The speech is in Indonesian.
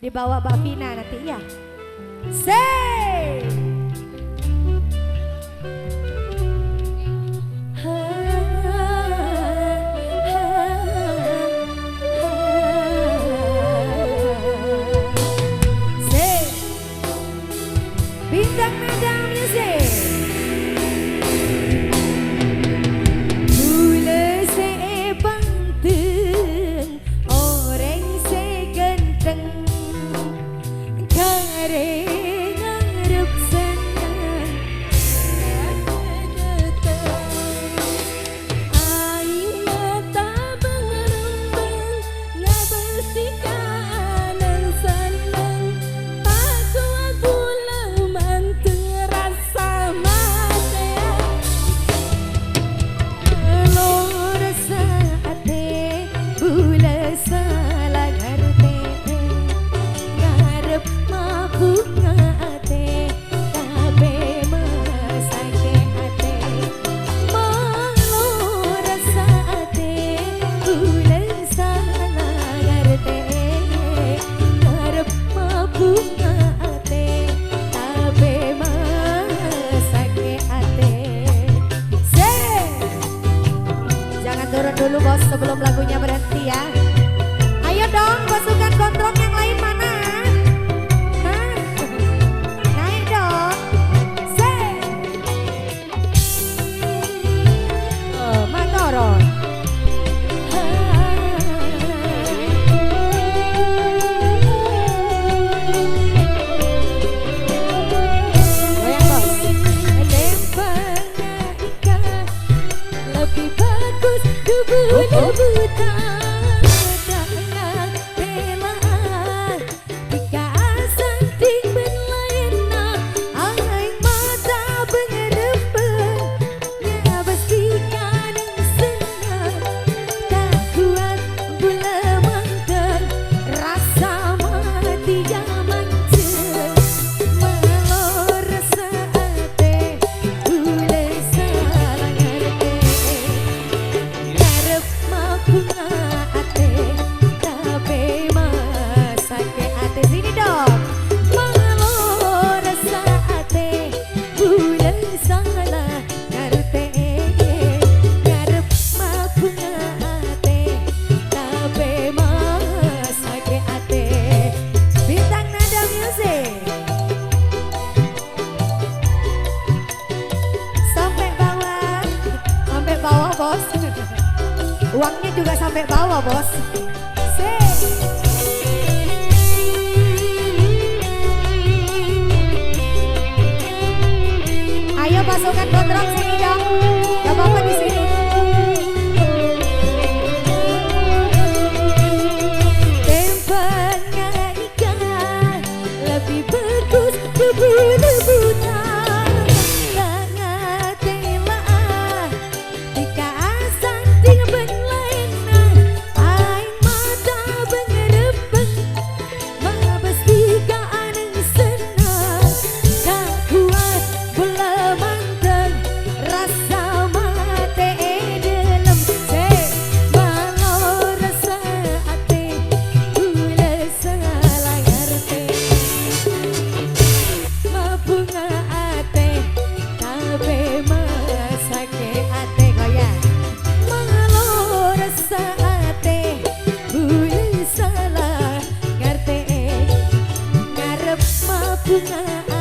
Dibawa Mbak Vina nanti ya. Say. Bintang nada music. Mula saya pantun orang saya ganteng kare ngarep senang aing mata bengerembeng ngabestikan senang aku bula manteng rasa mate lo rasa ate bula salah ngarte ngarep mabuk ngate tabe masake ate malo rasa ate bula salah ngarte ngarep mabuk ngate tabe masake ate. Jangan turun dulu bos sebelum lagunya berhenti ya. Ayo dong pasukan kontrol yang lain mana? Hah? Naik dong. Oh, Matoron. Goyang bos. Lempengnya ikan lebih bagus debu-debutan. Bos, uangnya juga sampai bawah bos. Ayo pasukan kontrol sini dong, gak apa-apa di sini. Tempatnya ikan lebih bagus debu-debutan. Bunga